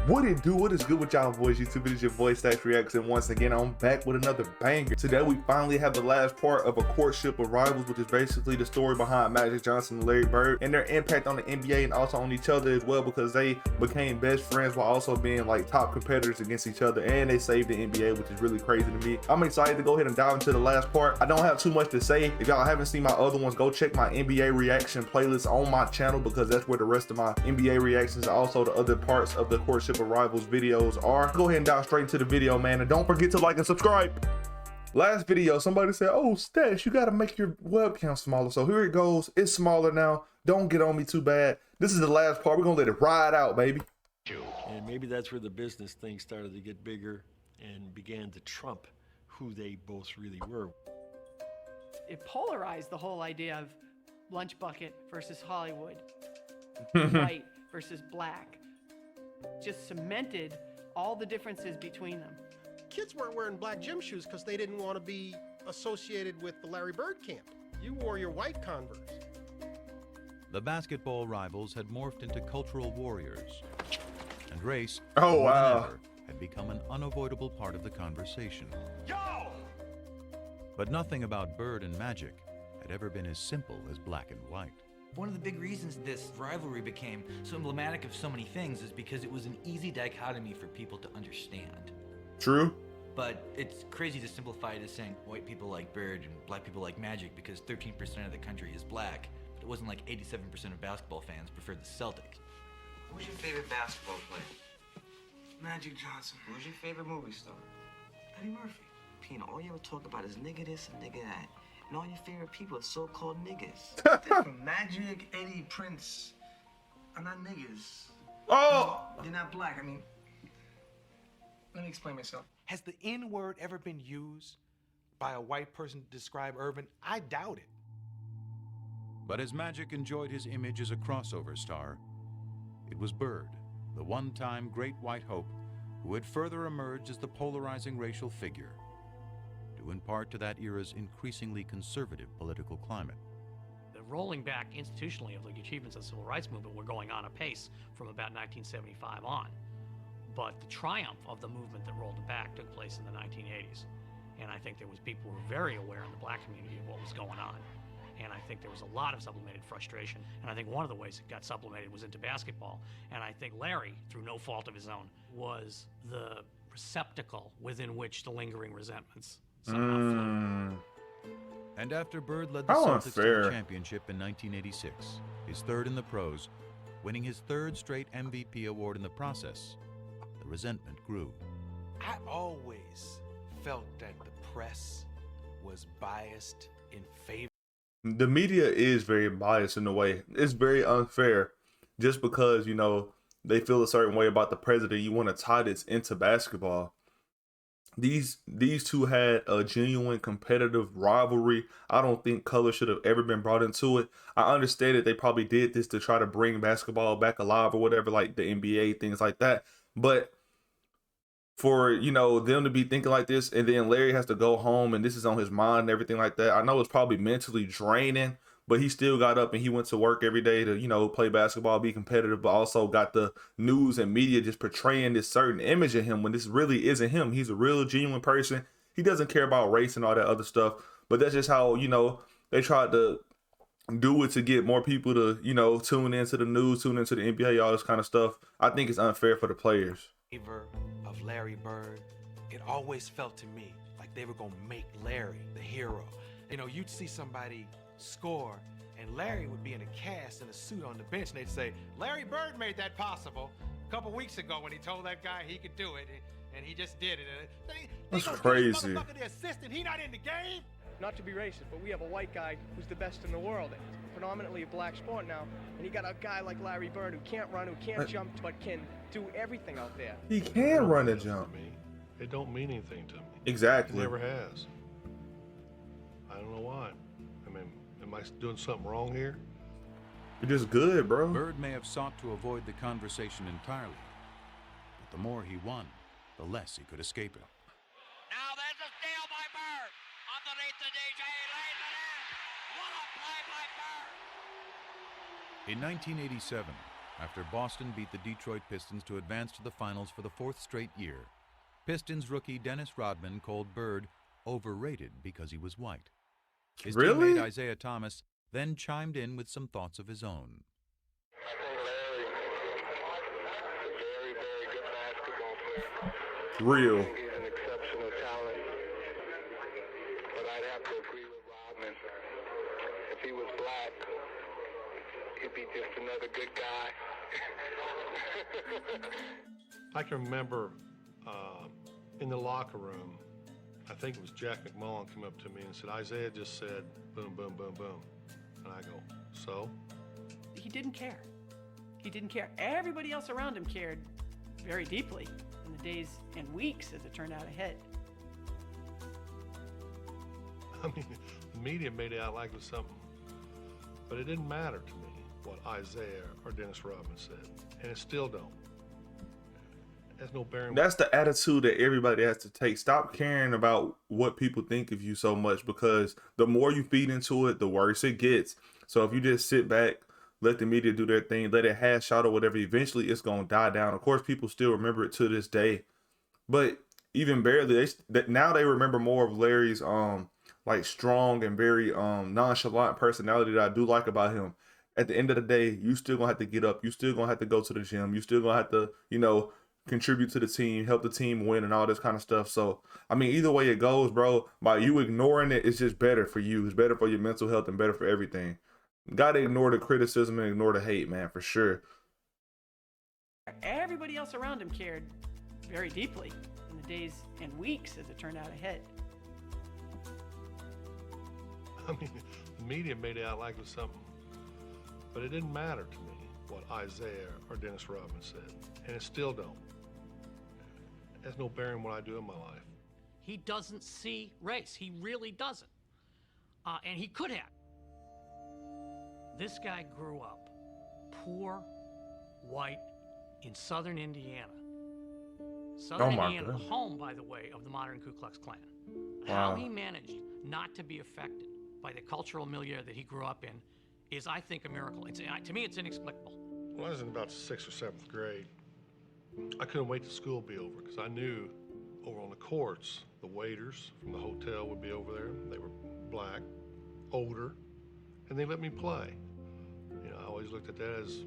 What it do? What is good with y'all boys? YouTube, it is your boy Stacks Reacts, and once again I'm back with another banger. Today we finally have the last part of A Courtship of Rivals, which is basically the story behind Magic Johnson and Larry Bird and their impact on the NBA and also on each other as well, because they became best friends while also being like top competitors against each other, and they saved the NBA, which is really crazy to me. I'm excited to go ahead and dive into the last part. I don't have too much to say. If y'all haven't seen my other ones, go check my NBA reaction playlist on my channel, because that's where the rest of my NBA reactions and also the other parts of the Courtship of Rivals videos are. Go ahead and dive straight into the video, man, and don't forget to like and subscribe. Last video, somebody said, oh, Stash, you got to make your webcam smaller. So here it goes. It's smaller now. Don't get on me too bad. This is the last part. We're going to let it ride out, baby. And maybe that's where the business thing started to get bigger and began to trump who they both really were. It polarized the whole idea of lunch bucket versus Hollywood, white versus black. Just cemented all the differences between them. Kids weren't wearing black gym shoes because they didn't want to be associated with the Larry Bird camp. You wore your white Converse. The basketball rivals had morphed into cultural warriors, and race, Oh, more than wow. ever, had become an unavoidable part of the conversation. Yo! But nothing about Bird and Magic had ever been as simple as black and white. One of the big reasons this rivalry became so emblematic of so many things is because it was an easy dichotomy for people to understand. True. But it's crazy to simplify it as saying white people like Bird and black people like Magic because 13% of the country is black. But it wasn't like 87% of basketball fans preferred the Celtics. Who's your favorite basketball player? Magic Johnson. Who's your favorite movie star? Eddie Murphy. Pina, all you ever talk about is nigga this and nigga that. And all your favorite people are so-called niggas. Different. Magic, Eddie, Prince are not niggas. Oh! They're not black. I mean, let me explain myself. Has the N-word ever been used by a white person to describe Irvin? I doubt it. But as Magic enjoyed his image as a crossover star, it was Bird, the one-time great white hope, who had further emerged as the polarizing racial figure, due in part to that era's increasingly conservative political climate. The rolling back institutionally of the achievements of the civil rights movement were going on apace from about 1975 on. But the triumph of the movement that rolled it back took place in the 1980s. And I think there was people who were very aware in the black community of what was going on. And I think there was a lot of sublimated frustration. And I think one of the ways it got sublimated was into basketball. And I think Larry, through no fault of his own, was the receptacle within which the lingering resentments somehow flowed. And after Bird led the How Celtics to unfair. the championship in 1986, his third in the pros, winning his third straight MVP award in the process, the resentment grew. I always felt that the press was biased in favor. The media is very biased in a way. It's very unfair just because, you know, they feel a certain way about the president. You want to tie this into basketball. These two had a genuine competitive rivalry. I don't think color should have ever been brought into it. I understand that they probably did this to try to bring basketball back alive or whatever, like the NBA, things like that. But for, you know, them to be thinking like this, and then Larry has to go home and this is on his mind and everything like that. I know it's probably mentally draining, but he still got up and he went to work every day to, you know, play basketball, be competitive, but also got the news and media just portraying this certain image of him when this really isn't him. He's a real, genuine person. He doesn't care about race and all that other stuff, but that's just how, you know, they tried to do it to get more people to, you know, tune into the news, tune into the NBA, all this kind of stuff. I think it's unfair for the players. Of Larry Bird. It always felt to me like they were gonna make Larry the hero. You know, you'd see somebody score and Larry would be in a cast in a suit on the bench and they'd say, Larry Bird made that possible a couple weeks ago when he told that guy he could do it, and he just did it. That's crazy. The assistant, he not in the game. Not to be racist, but we have a white guy who's the best in the world. It's predominantly a black sport now, and you got a guy like Larry Bird who can't run, who can't jump, but can do everything out there. He can run and jump. It don't mean anything to me. Exactly. It never has. I don't know why. I mean, am I doing something wrong here? You're just good, bro. Bird may have sought to avoid the conversation entirely, but the more he won, the less he could escape it. Now there's a steal by Bird. Underneath the DJ, lays it in. What a play by Bird. In 1987, after Boston beat the Detroit Pistons to advance to the finals for the 4th straight year. Pistons rookie Dennis Rodman called Bird overrated because he was white. His Really? teammate Isaiah Thomas then chimed in with some thoughts of his own. Real. He's an exceptional talent, but I'd have to agree with Rodman. If he was black, he'd be just another good guy. I can remember in the locker room, I think it was Jack McMullen came up to me and said, Isaiah just said, boom, boom, boom, boom. And I go, so? He didn't care. He didn't care. Everybody else around him cared very deeply in the days and weeks, as it turned out, ahead. I mean, the media made it out like it was something. But it didn't matter to me what Isaiah or Dennis Rodman said. And it still don't. Has no bearing. That's the attitude that everybody has to take. Stop caring about what people think of you so much, because the more you feed into it, the worse it gets. So if you just sit back, let the media do their thing, let it hash out or whatever, eventually it's going to die down. Of course, people still remember it to this day. But even barely, now they remember more of Larry's like strong and very nonchalant personality that I do like about him. At the end of the day, you still going to have to get up. You still going to have to go to the gym. You still going to have to, you know, contribute to the team, help the team win and all this kind of stuff. So, I mean, either way it goes, bro, by you ignoring it, it's just better for you. It's better for your mental health and better for everything. Got to ignore the criticism and ignore the hate, man, for sure. Everybody else around him cared very deeply in the days and weeks, as it turned out, ahead. I mean, the media made it out like it was something. But it didn't matter to me what Isaiah or Dennis Rodman said. And it still don't. It has no bearing what I do in my life. He doesn't see race. He really doesn't. And he could have. This guy grew up poor, white, in southern Indiana. Southern Indiana, the home, by the way, of the modern Ku Klux Klan. Wow. How he managed not to be affected by the cultural milieu that he grew up in is, I think, a miracle. To me, it's inexplicable. When I was in about 6th or 7th grade, I couldn't wait till school to be over, because I knew over on the courts, the waiters from the hotel would be over there. They were black, older, and they let me play. You know, I always looked at that as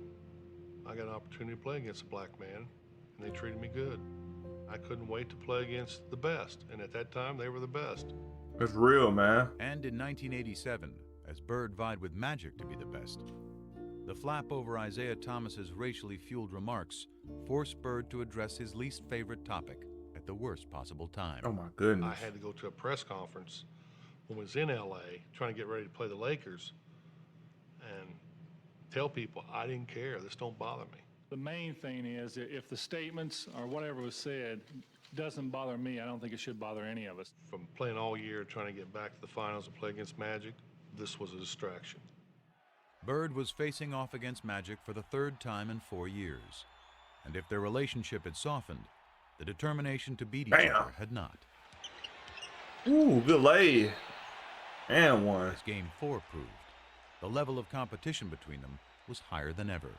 I got an opportunity to play against a black man, and they treated me good. I couldn't wait to play against the best, and at that time, they were the best. It's real, man. And in 1987, as Bird vied with Magic to be the best, the flap over Isaiah Thomas's racially fueled remarks forced Bird to address his least favorite topic at the worst possible time. Oh my goodness. I had to go to a press conference when I was in LA trying to get ready to play the Lakers and tell people I didn't care. This don't bother me. The main thing is, if the statements or whatever was said doesn't bother me, I don't think it should bother any of us. From playing all year, trying to get back to the finals and play against Magic, this was a distraction. Bird was facing off against Magic for the 3rd time in 4 years. And if their relationship had softened, the determination to beat each other had not. Ooh, good lay. And one. As Game 4 proved, the level of competition between them was higher than ever.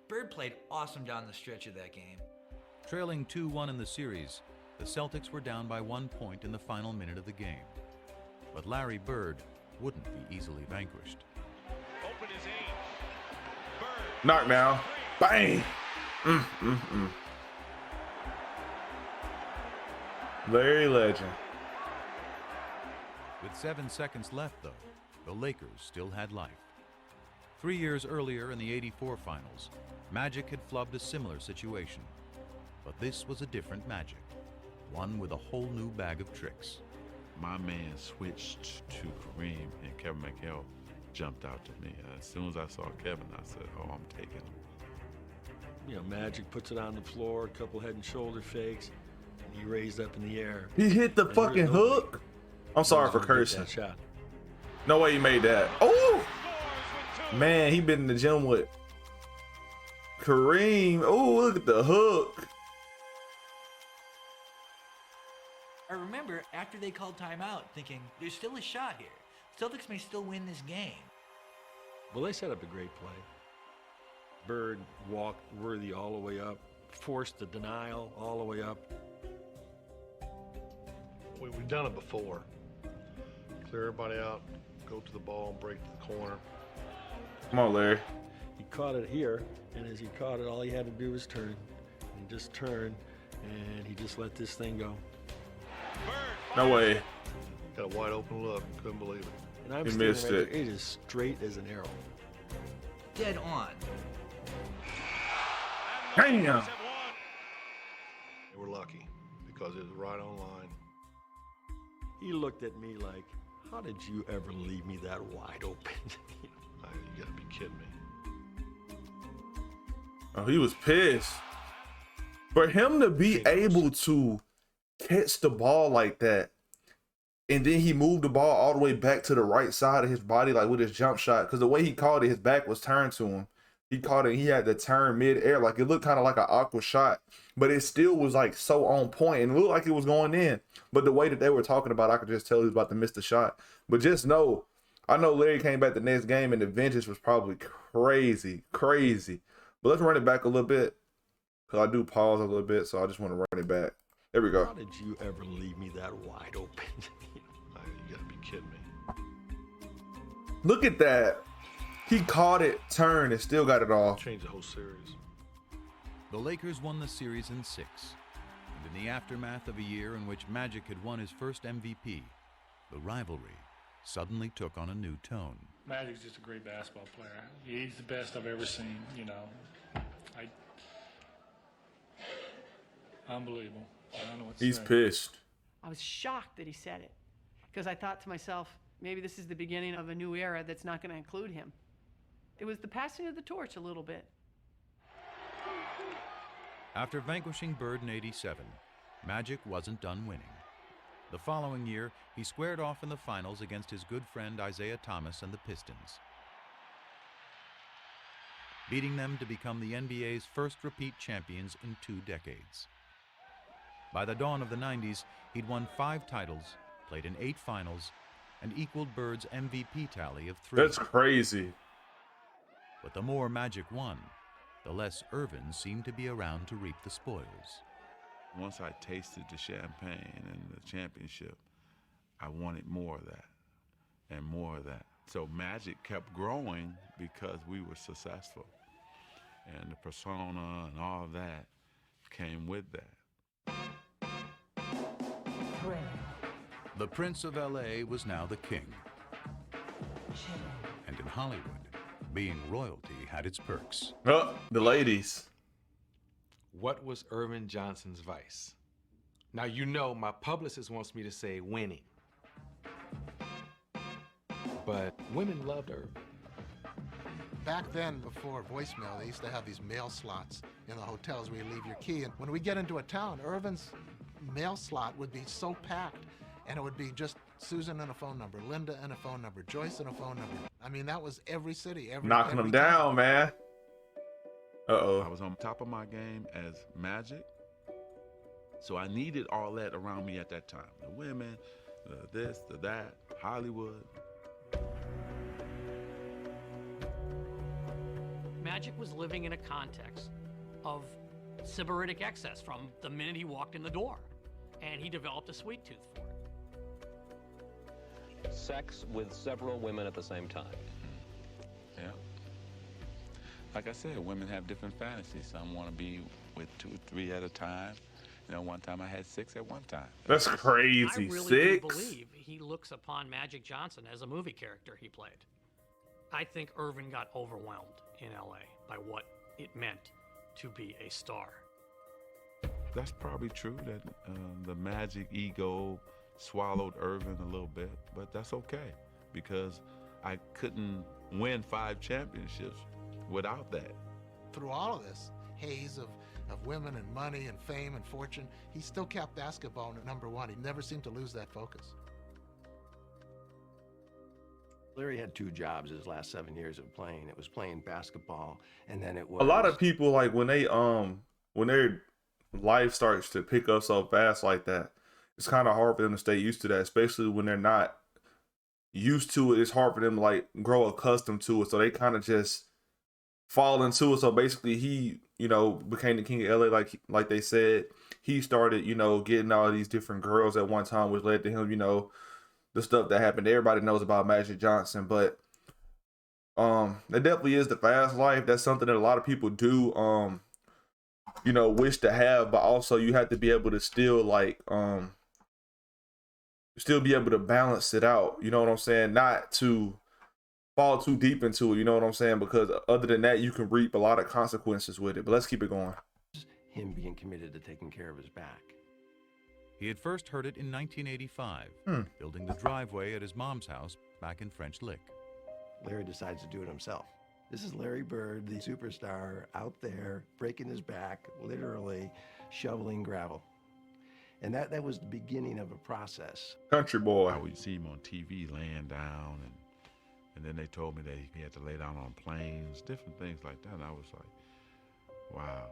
Bird played awesome down the stretch of that game. Trailing 2-1 in the series, the Celtics were down by 1 point in the final minute of the game. But Larry Bird wouldn't be easily vanquished. Open his aim. Bird. Knockdown. Bang. Larry Legend. With 7 seconds left, though, the Lakers still had life. 3 years earlier in the '84 finals, Magic had flubbed a similar situation. But this was a different Magic, one with a whole new bag of tricks. My man switched to Kareem, and Kevin McHale jumped out to me. As soon as I saw Kevin, I said, oh, I'm taking him. You know, Magic puts it on the floor, a couple head and shoulder fakes, and he raised up in the air. He hit the fucking hook. I'm sorry for cursing. No way he made that. Oh! Man, he been in the gym with Kareem. Oh, look at the hook. I remember after they called timeout thinking, there's still a shot here. Celtics may still win this game. Well, they set up a great play. Bird walked Worthy all the way up, forced the denial all the way up. We've done it before. Clear everybody out, go to the ball, break the corner. Come on, Larry. He caught it here, and as he caught it, all he had to do was turn. And just turn, and he just let this thing go. No way. Got a wide open look, couldn't believe it. And I'm He standing missed right there. it. It is straight as an arrow. Dead on. Damn. They were lucky because it was right on line. He looked at me like, how did you ever leave me that wide open? You gotta be kidding me. Oh, he was pissed. For him to be able to catch the ball like that, and then he moved the ball all the way back to the right side of his body, like with his jump shot, because the way he caught it, his back was turned to him. He caught it, and he had to turn mid-air. Like, it looked kind of like an awkward shot, but it still was like so on point and it looked like it was going in. But the way that they were talking about, I could just tell he was about to miss the shot. But just know, I know Larry came back the next game and the vengeance was probably crazy. But let's run it back a little bit, because I do pause a little bit, so I just want to run it back. There we go. How did you ever leave me that wide open? You gotta be kidding me. Look at that. He caught it, turned, and still got it off. Changed the whole series. The Lakers won the series in 6. And in the aftermath of a year in which Magic had won his first MVP, the rivalry suddenly took on a new tone. Magic's just a great basketball player. He's the best I've ever seen, you know. Unbelievable. I don't know what to He's say. pissed. I was shocked that he said it, because I thought to myself, maybe this is the beginning of a new era that's not going to include him. It was the passing of the torch a little bit. After vanquishing Bird in '87, Magic wasn't done winning. The following year, he squared off in the finals against his good friend Isaiah Thomas and the Pistons, beating them to become the NBA's first repeat champions in 2 decades. By the dawn of the 90s, he'd won 5 titles, played in 8 finals, and equaled Bird's MVP tally of 3. That's crazy. But the more Magic won, the less Irvin seemed to be around to reap the spoils. Once I tasted the champagne and the championship, I wanted more of that and more of that. So Magic kept growing because we were successful. And the persona and all of that came with that. The Prince of L.A. was now the king. And in Hollywood, being royalty had its perks. Oh, the ladies. What was Irvin Johnson's vice? Now, you know my publicist wants me to say winning. But women loved Irvin. Back then, before voicemail, they used to have these mail slots in the hotels where you leave your key. And when we get into a town, Irvin's mail slot would be so packed, and it would be just Susan and a phone number, Linda and a phone number, Joyce and a phone number. I mean, that was every city, knocking them down, man. Uh-oh. I was on top of my game as Magic, so I needed all that around me at that time. The women, the this, the that, Hollywood. Magic was living in a context of sybaritic excess from the minute he walked in the door, and he developed a sweet tooth for it. Sex with several women at the same time. Yeah. Like I said, women have different fantasies. Some want to be with 2 or 3 at a time. You know, one time I had 6 at one time. That's crazy. I really 6? do believe he looks upon Magic Johnson as a movie character he played. I think Irvin got overwhelmed in LA by what it meant to be a star. That's probably true that the Magic ego swallowed Irvin a little bit, but that's okay because I couldn't win 5 championships without that. Through all of this haze of women and money and fame and fortune, he still kept basketball at #1. He never seemed to lose that focus. Larry had 2 jobs his last 7 years of playing. It was playing basketball, and then it was... A lot of people, like, when their life starts to pick up so fast like that, it's kind of hard for them to stay used to that, especially when they're not used to it. It's hard for them to, like, grow accustomed to it. So they kind of just fall into it. So basically, he, became the king of LA, like they said. He started, getting all these different girls at one time, which led to him, the stuff that happened. Everybody knows about Magic Johnson, but that definitely is the fast life. That's something that a lot of people do, wish to have, but also you have to be able to still still be able to balance it out. You know what I'm saying? Not to fall too deep into it. You know what I'm saying? Because other than that, you can reap a lot of consequences with it. But let's keep it going. Him being committed to taking care of his back. He had first heard it in 1985, building the driveway at his mom's house back in French Lick. Larry decides to do it himself. This is Larry Bird, the superstar, out there breaking his back, literally shoveling gravel. And that was the beginning of a process. Country boy. I would see him on TV laying down, and then they told me that he had to lay down on planes, different things like that. And I was like, wow.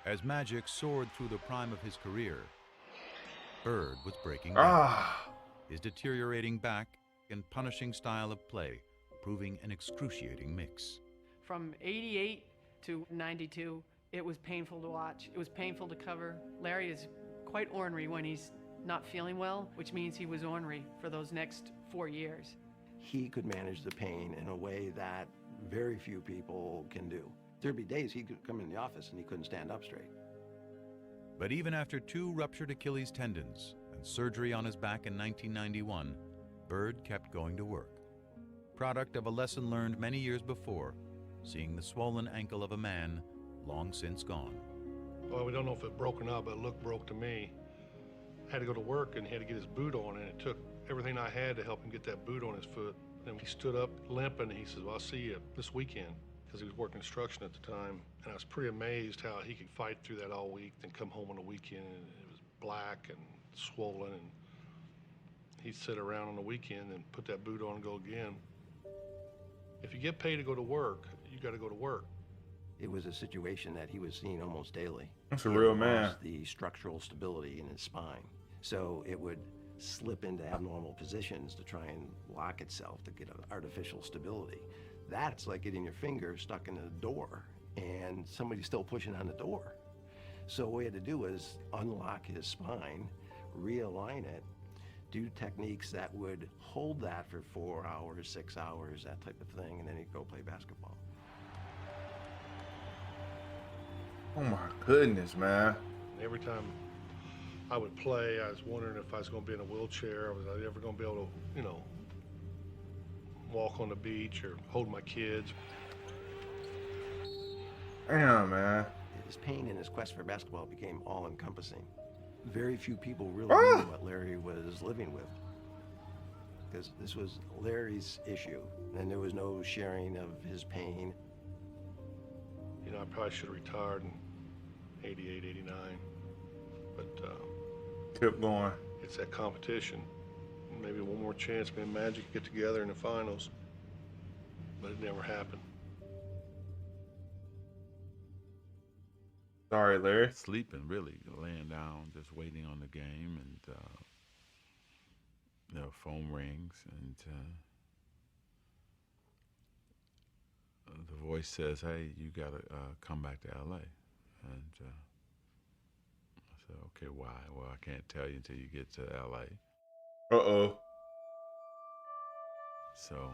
As Magic soared through the prime of his career, Bird was breaking down. His deteriorating back and punishing style of play proving an excruciating mix. From 88 to 92, it was painful to watch. It was painful to cover. Larry is quite ornery when he's not feeling well, which means he was ornery for those next 4 years. He could manage the pain in a way that very few people can do. There'd be days he could come in the office and he couldn't stand up straight. But even after 2 ruptured Achilles tendons and surgery on his back in 1991, Bird kept going to work. Product of a lesson learned many years before, seeing the swollen ankle of a man long since gone. Well, we don't know if it broke or not, but it looked broke to me. Had to go to work and he had to get his boot on, and it took everything I had to help him get that boot on his foot. Then he stood up limping, and he says, well, I'll see you this weekend, because he was working construction at the time. And I was pretty amazed how he could fight through that all week, then come home on the weekend, and it was black and swollen, and he'd sit around on the weekend and put that boot on and go again. If you get paid to go to work, you got to go to work. It was a situation that he was seeing almost daily. That's a real man. Lost the structural stability in his spine. So it would slip into abnormal positions to try and lock itself to get an artificial stability. That's like getting your finger stuck in a door and somebody's still pushing on the door. So what we had to do was unlock his spine, realign it, do techniques that would hold that for 4 hours, 6 hours, that type of thing, and then he'd go play basketball. Oh my goodness, man. Every time I would play, I was wondering if I was going to be in a wheelchair. Was I ever going to be able to, walk on the beach or hold my kids? Damn, man. His pain and his quest for basketball became all-encompassing. Very few people really knew what Larry was living with, because this was Larry's issue, and there was no sharing of his pain. I probably should have retired in 88, 89, but kept going. It's that competition. Maybe one more chance, me and Magic could get together in the finals, but it never happened. Sorry, Larry. Sleeping, really, laying down, just waiting on the game, and phone rings, and the voice says, "Hey, you gotta come back to LA." And I said, "Okay, why?" "Well, I can't tell you until you get to LA." Uh-oh. So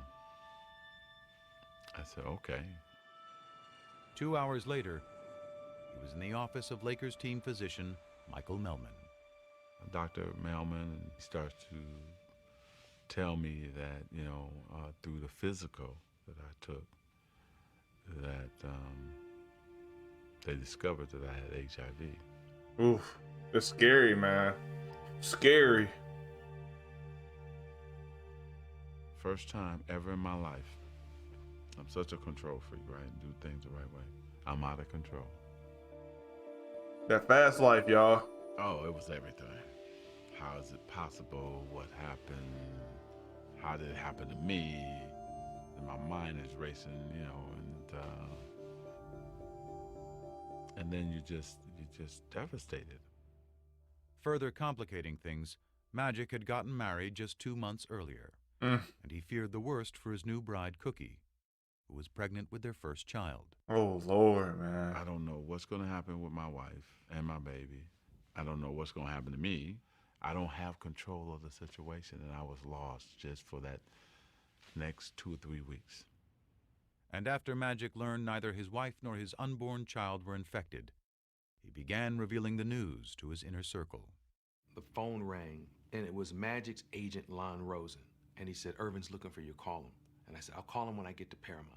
I said, "Okay." 2 hours later, he was in the office of Lakers team physician Michael Melman. Dr. Melman starts to tell me that, through the physical that I took, that they discovered that I had HIV. Oof. It's scary, man. Scary. First time ever in my life. I'm such a control freak, right? And do things the right way. I'm out of control. That fast life, y'all. Oh, it was everything. How is it possible? What happened? How did it happen to me? And my mind is racing, and then you're just devastated. Further complicating things, Magic had gotten married just 2 months earlier, and he feared the worst for his new bride, Cookie, who was pregnant with their first child. Oh, Lord, man. I don't know what's going to happen with my wife and my baby. I don't know what's going to happen to me. I don't have control of the situation, and I was lost just for that next 2 or 3 weeks. And after Magic learned neither his wife nor his unborn child were infected, he began revealing the news to his inner circle. The phone rang, and it was Magic's agent, Lon Rosen. And he said, Irvin's looking for you, call him. And I said, I'll call him when I get to Paramount.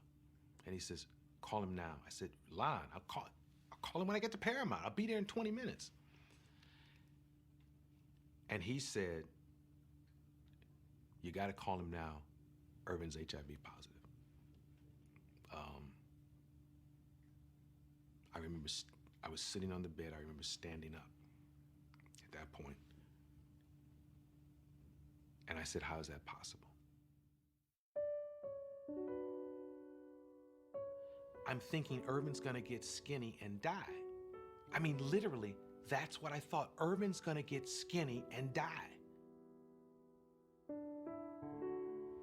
And he says, call him now. I said, Lon, I'll call him when I get to Paramount. I'll be there in 20 minutes. And he said, you got to call him now. Irvin's HIV positive. I remember I was sitting on the bed. I remember standing up at that point. And I said, how is that possible? I'm thinking Irvin's gonna get skinny and die. I mean, literally, that's what I thought. Irvin's gonna get skinny and die.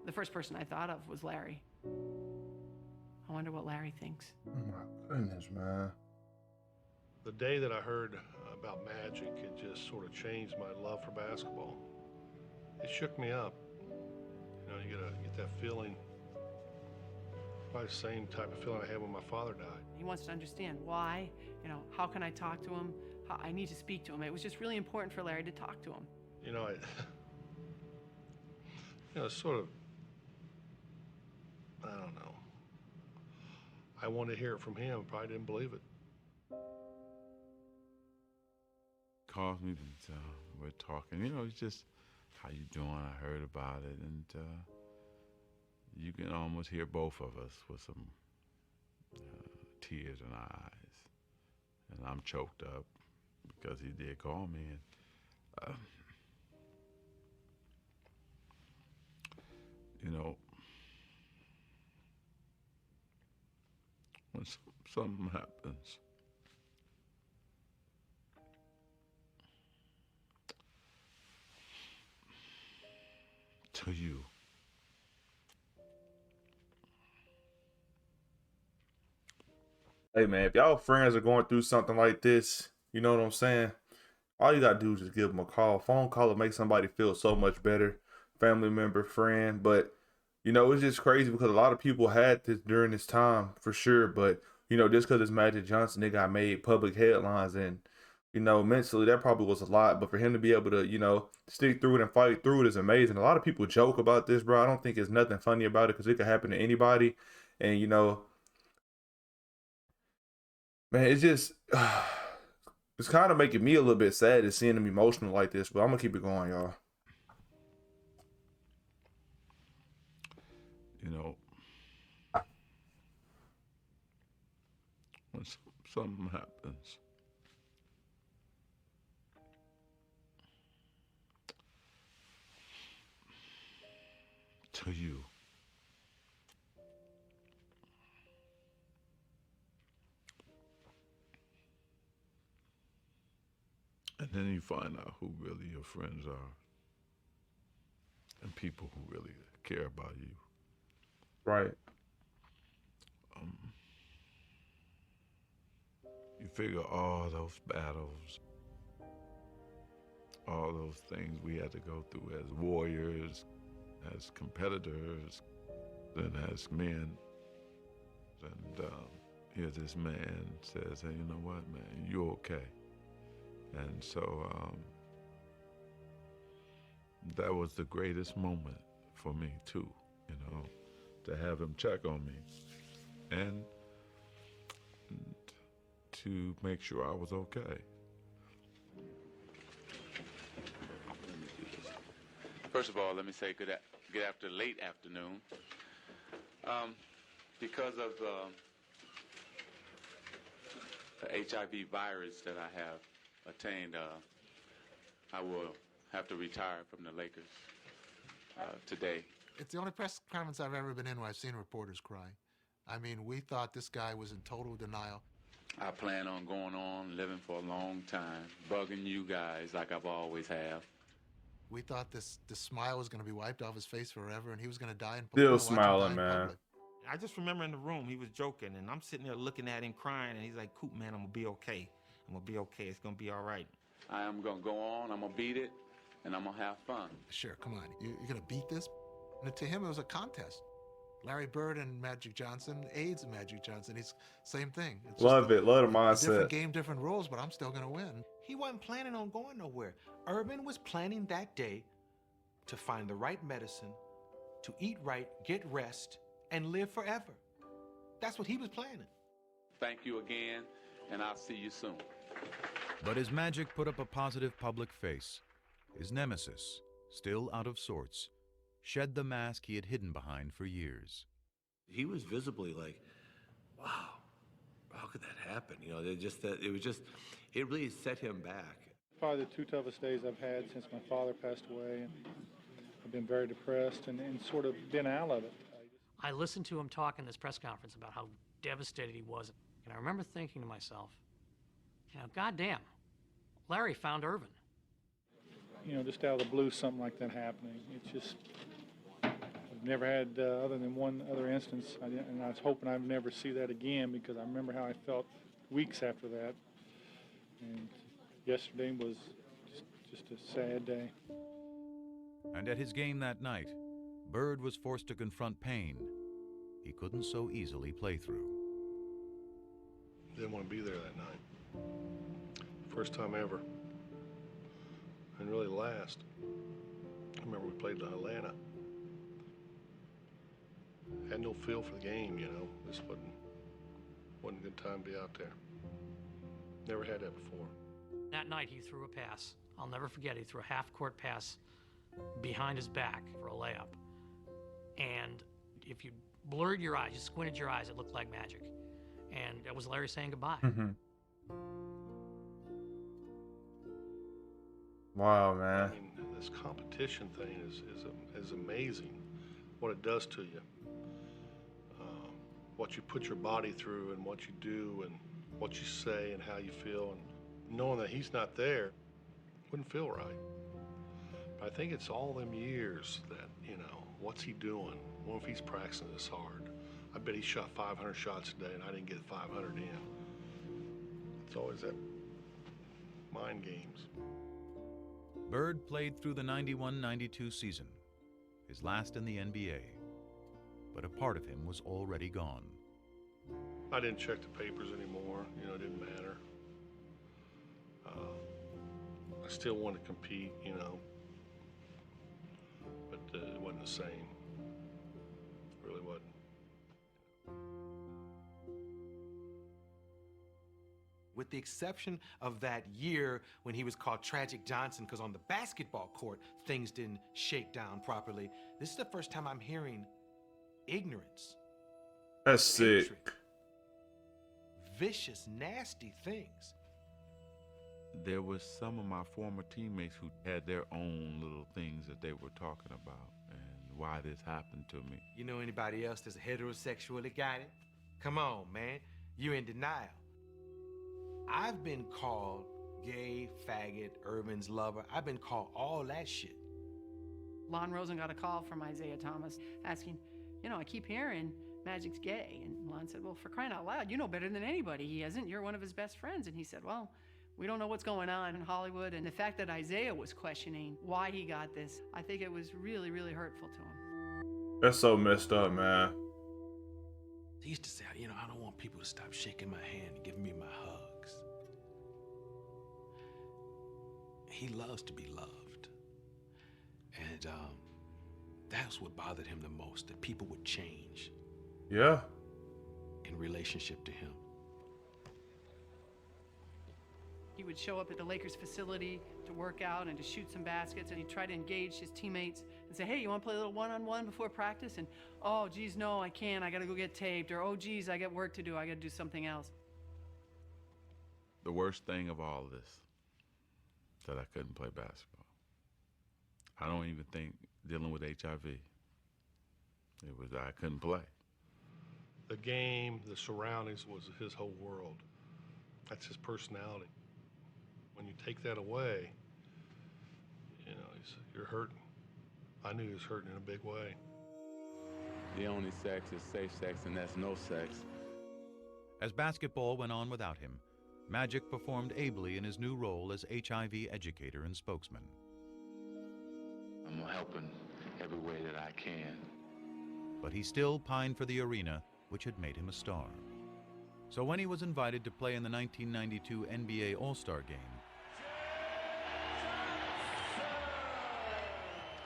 The first person I thought of was Larry. I wonder what Larry thinks. Oh my goodness, man. The day that I heard about Magic, it just sort of changed my love for basketball. It shook me up. You know, you get that feeling, probably the same type of feeling I had when my father died. He wants to understand why, how can I talk to him? How I need to speak to him. It was just really important for Larry to talk to him. You know, it's sort of, I don't know. I wanted to hear it from him, probably didn't believe it. Calls me and we're talking. It's just, how you doing? I heard about it, and you can almost hear both of us with some tears in our eyes, and I'm choked up because he did call me, and when something happens, to you, Hey, man, if y'all friends are going through something like this, you know what I'm saying? All you got to do is just give them a call. Phone call will make somebody feel so much better. Family member, friend. But, it's just crazy because a lot of people had this during this time for sure. But, just because it's Magic Johnson, they got made public headlines. And, mentally, that probably was a lot. But for him to be able to, stick through it and fight through it is amazing. A lot of people joke about this, bro. I don't think there's nothing funny about it because it could happen to anybody. And, man, it's just, it's kind of making me a little bit sad to seeing him emotional like this. But I'm going to keep it going, y'all. When something happens, to you, and then you find out who really your friends are and people who really care about you. Right. You figure all those battles, all those things we had to go through as warriors, as competitors, and as men. And here this man says, hey, you know what, man, you're okay. And so that was the greatest moment for me too, to have him check on me and to make sure I was okay. First of all, let me say good late afternoon. Because of the HIV virus that I have attained, I will have to retire from the Lakers today. It's the only press conference I've ever been in where I've seen reporters cry. I mean, we thought this guy was in total denial. I plan on going on, living for a long time, bugging you guys like I've always have. We thought this smile was going to be wiped off his face forever, and he was going to die. And Still smiling, man. I just remember in the room, he was joking, and I'm sitting there looking at him crying, and he's like, Coop, man, I'm going to be okay. I'm going to be okay. It's going to be all right. I am going to go on, I'm going to beat it, and I'm going to have fun. Sure, come on. You're going to beat this? And to him, it was a contest. Larry Bird and Magic Johnson, AIDS and Magic Johnson, it's same thing. It's Love just it, love the a mindset. different game, different rules, but I'm still going to win. He wasn't planning on going nowhere. Urban was planning that day to find the right medicine, to eat right, get rest, and live forever. That's what he was planning. Thank you again, and I'll see you soon. But as Magic put up a positive public face, his nemesis, still out of sorts, shed the mask he had hidden behind for years. He was visibly like, wow, how could that happen? You know, it really set him back. Probably the two toughest days I've had since my father passed away, and I've been very depressed and sort of been out of it. I listened to him talk in this press conference about how devastated he was, and I remember thinking to myself, you know, goddamn, Larry found Irvin. You know, just out of the blue, something like that happening. It's just, I've never had, other than one other instance, and I was hoping I'd never see that again, because I remember how I felt weeks after that. And yesterday was just a sad day. And at his game that night, Bird was forced to confront pain he couldn't so easily play through. Didn't want to be there that night. First time ever. And really last. I remember we played in Atlanta. Had no feel for the game, you know. This wasn't a good time to be out there. Never had that before. That night he threw a pass. I'll never forget, he threw a half-court pass behind his back for a layup. And if you blurred your eyes, you squinted your eyes, it looked like magic. And that was Larry saying goodbye. Wow, man. I mean, this competition thing is amazing. What it does to you. What you put your body through and what you do and what you say and how you feel. And knowing that he's not there wouldn't feel right. But I think it's all them years that, you know, what's he doing? What if he's practicing this hard? I bet he shot 500 shots a day and I didn't get 500 in. It's always that mind games. Bird played through the 91-92 season, his last in the NBA, but a part of him was already gone. I didn't check the papers anymore, you know, it didn't matter. I still wanted to compete, you know, but it wasn't the same. It really wasn't. With the exception of that year when he was called Tragic Johnson, because on the basketball court, things didn't shake down properly. This is the first time I'm hearing ignorance. That's sick. Vicious, nasty things. There was some of my former teammates who had their own little things that they were talking about and why this happened to me. You know anybody else that's heterosexual that got it? Come on, man. You're in denial. I've been called gay, faggot, Urban's lover. I've been called all that shit. Lon Rosen got a call from Isaiah Thomas asking, you know, I keep hearing Magic's gay. And Lon said, well, for crying out loud, you know better than anybody he isn't. You're one of his best friends. And he said, well, we don't know what's going on in Hollywood. And the fact that Isaiah was questioning why he got this, I think it was really, really hurtful to him. That's so messed up, man. He used to say, you know, I don't want people to stop shaking my hand and giving me my hugs. He loves to be loved. And that's what bothered him the most, that people would change. Yeah. In relationship to him. He would show up at the Lakers facility to work out and to shoot some baskets, and he'd try to engage his teammates and say, hey, you want to play a little one-on-one before practice? And, oh, geez, no, I can't. I got to go get taped. Or, oh, geez, I got work to do. I got to do something else. The worst thing of all this, that I couldn't play basketball. I don't even think dealing with HIV. It was I couldn't play. The game, the surroundings was his whole world. That's his personality. When you take that away, you know, you're hurting. I knew he was hurting in a big way. the only sex is safe sex, and that's no sex. As basketball went on without him, Magic performed ably in his new role as HIV educator and spokesman. I'm helping every way that I can. But he still pined for the arena, which had made him a star. So when he was invited to play in the 1992 NBA All-Star game,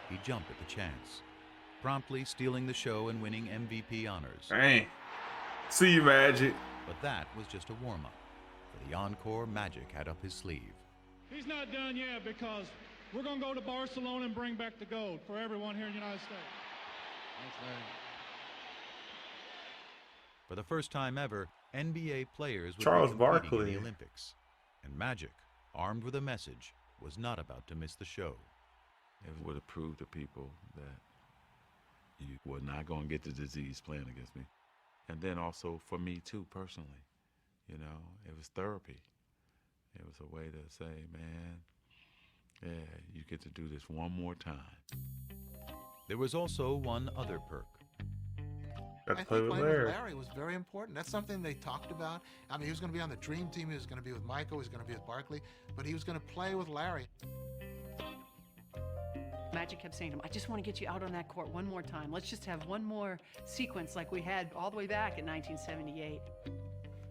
he jumped at the chance, promptly stealing the show and winning MVP honors. Dang. See you, Magic. But that was just a warm-up. For the encore, Magic had up his sleeve. He's not done yet because we're going to go to Barcelona and bring back the gold for everyone here in the United States. Thanks, Larry. For the first time ever, NBA players would Charles be competing Barkley. in the Olympics. And Magic, armed with a message, was not about to miss the show. It would have proved to people that you were not going to get the disease playing against me. And then also for me too, personally, you know, it was therapy. It was a way to say, man, yeah, you get to do this one more time. There was also one other perk. I think playing with Larry was very important. That's something they talked about. I mean, he was going to be on the dream team. He was going to be with Michael. He was going to be with Barkley. But he was going to play with Larry. Magic kept saying to him, I just want to get you out on that court one more time. Let's just have one more sequence like we had all the way back in 1978.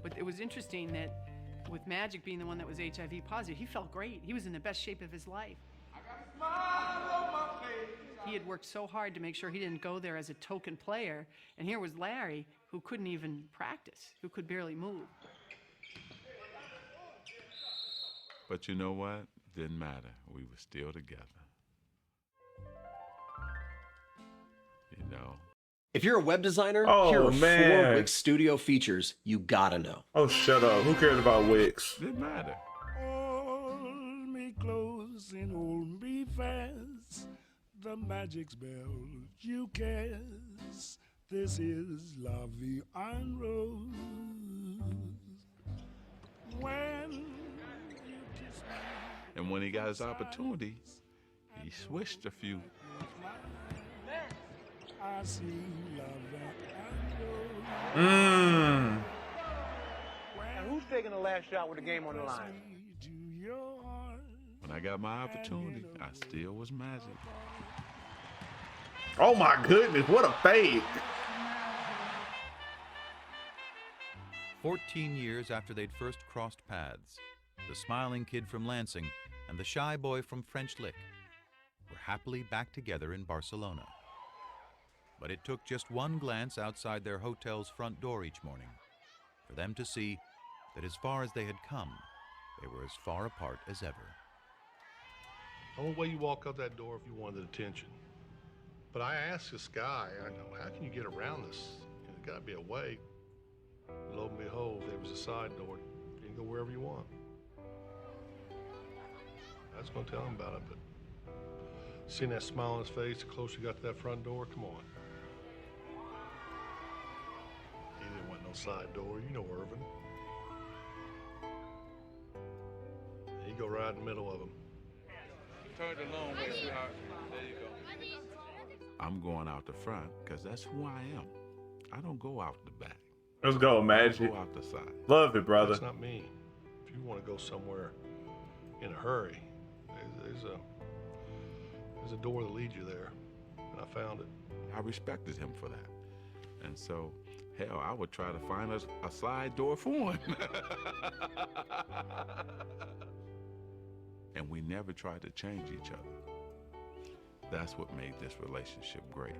But it was interesting that with Magic being the one that was HIV positive, he felt great. He was in the best shape of his life. He had worked so hard to make sure he didn't go there as a token player. And here was Larry, who couldn't even practice, who could barely move. But you know what? Didn't matter. We were still together. You know. If you're a web designer, Oh, here are man. 4 Wix Studio features you gotta know. Oh, shut up. Who cares about Wix? Didn't matter. Hold me close and hold me fast. The magic spell you cast. This is La Vie en Rose. When you kiss me. And when he got his opportunity, he switched a few. I see La Vie en Rose. Mmm. And who's taking the last shot with the game on the line? When I got my opportunity, I still was Magic. Oh my goodness, what a fade. 14 years after they'd first crossed paths, the smiling kid from Lansing and the shy boy from French Lick were happily back together in Barcelona. But it took just one glance outside their hotel's front door each morning for them to see that as far as they had come, they were as far apart as ever. The only way you walk out that door if you wanted attention. But I asked this guy, I know, how can you get around this? There's got to be a way. Lo and behold, there was a side door. You can go wherever you want. I was going to tell him about it, but seeing that smile on his face, the closer you got to that front door, come on. He didn't want no side door, you know Irvin. And you go right in the middle of them. Turn the long way, sweetheart. There you go. I'm going out the front because that's who I am. I don't go out the back. Let's go, I Magic. go out the side. Love it, brother. That's not me. If you want to go somewhere in a hurry, there's a door that leads you there, and I found it. I respected him for that. And so, hell, I would try to find a side door for him. And we never tried to change each other. That's what made this relationship great.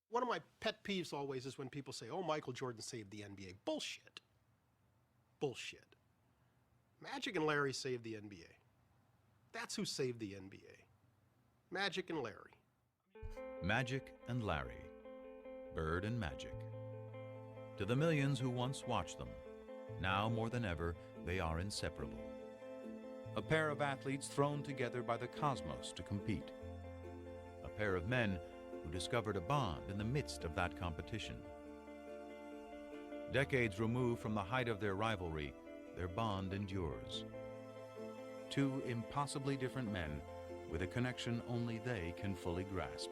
One of my pet peeves always is when people say, oh, Michael Jordan saved the NBA. Bullshit. Bullshit. Magic and Larry saved the NBA. That's who saved the NBA. Magic and Larry. Magic and Larry. Bird and Magic. To the millions who once watched them, now more than ever, they are inseparable. A pair of athletes thrown together by the cosmos to compete. A pair of men who discovered a bond in the midst of that competition. Decades removed from the height of their rivalry, their bond endures. Two impossibly different men with a connection only they can fully grasp.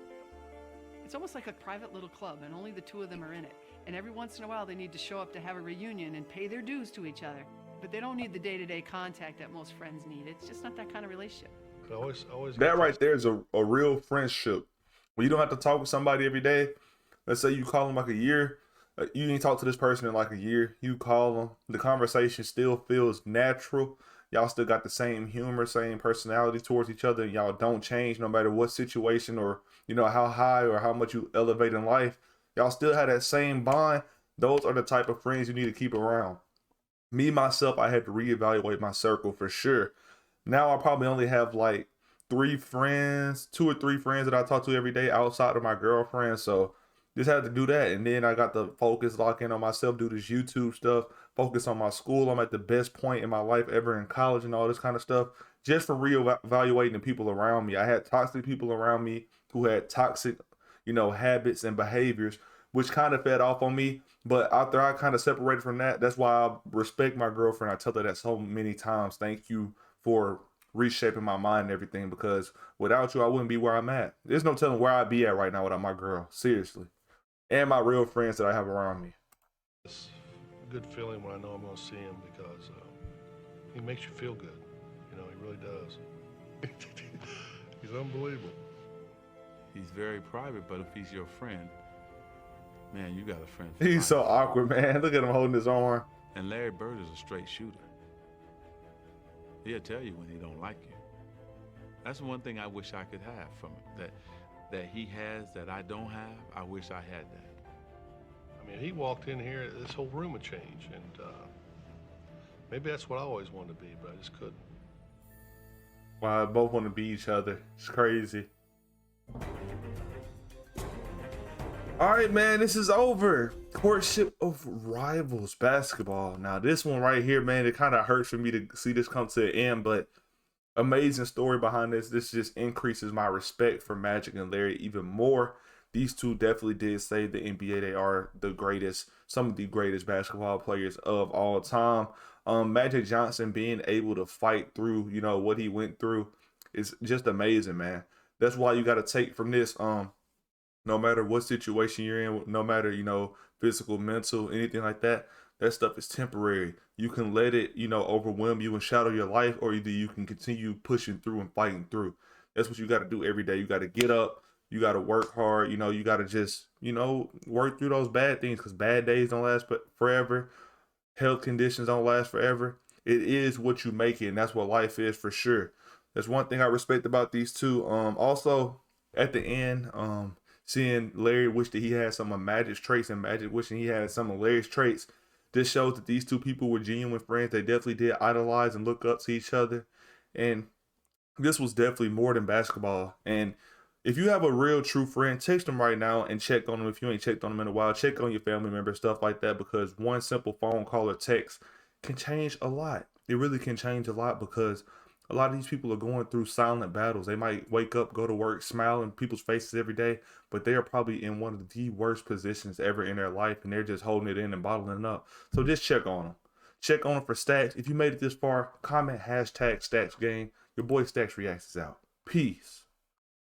It's almost like a private little club, and only the two of them are in it. And every once in a while, they need to show up to have a reunion and pay their dues to each other. But they don't need the day-to-day contact that most friends need. It's just not that kind of relationship. That right there is a real friendship. When you don't have to talk with somebody every day. Let's say you call them like a year. You didn't talk to this person in like a year. You call them. The conversation still feels natural. Y'all still got the same humor, same personality towards each other. Y'all don't change no matter what situation or, you know, how high or how much you elevate in life. Y'all still have that same bond. Those are the type of friends you need to keep around. Me, myself, I had to reevaluate my circle for sure. Now I probably only have like 3 friends, 2 or 3 friends that I talk to every day outside of my girlfriend. So just had to do that. And then I got to focus, lock in on myself, do this YouTube stuff, focus on my school. I'm at the best point in my life ever in college and all this kind of stuff. Just for reevaluating the people around me. I had toxic people around me who had toxic, you know, habits and behaviors, which kind of fed off on me. But after I kind of separated from that, that's why I respect my girlfriend. I tell her that so many times. Thank you for reshaping my mind and everything, because without you, I wouldn't be where I'm at. There's no telling where I'd be at right now without my girl. Seriously. And my real friends that I have around me. It's a good feeling when I know I'm going to see him, because he makes you feel good. You know, he really does. He's unbelievable. He's very private, but if he's your friend, man, you got a friend. He's so awkward, man. Look at him holding his arm. And Larry Bird is a straight shooter. He'll tell you when he don't like you. That's one thing I wish I could have from him. That he has that I don't have. I wish I had that. I mean, he walked in here, this whole room would change, and maybe that's what I always wanted to be, but I just couldn't. Wow, both want to be each other. It's crazy. All right, man, this is over. Courtship of Rivals basketball. Now, this one right here, man, it kind of hurts for me to see this come to an end, but amazing story behind this. This just increases my respect for Magic and Larry even more. These two definitely did save the NBA. They are the greatest, some of the greatest basketball players of all time. Magic Johnson being able to fight through, you know, what he went through is just amazing, man. That's why you got to take from this, no matter what situation you're in, no matter, you know, physical, mental, anything like that, that stuff is temporary. You can let it, you know, overwhelm you and shadow your life, or either you can continue pushing through and fighting through. That's what you got to do every day. You got to get up. You got to work hard. You know, you got to just, you know, work through those bad things, because bad days don't last forever. Health conditions don't last forever. It is what you make it, and that's what life is for sure. That's one thing I respect about these two. Also, at the end, seeing Larry wish that he had some of Magic's traits and Magic wishing he had some of Larry's traits, this shows that these two people were genuine friends. They definitely did idolize and look up to each other. And this was definitely more than basketball. And if you have a real true friend, text them right now and check on them. If you ain't checked on them in a while, check on your family members, stuff like that, because one simple phone call or text can change a lot. It really can change a lot, because a lot of these people are going through silent battles. They might wake up, go to work, smile in people's faces every day, but they are probably in one of the worst positions ever in their life, and they're just holding it in and bottling it up. So just check on them. Check on them for Stacks. If you made it this far, comment #StacksGame. Your boy Stacks Reacts is out. Peace.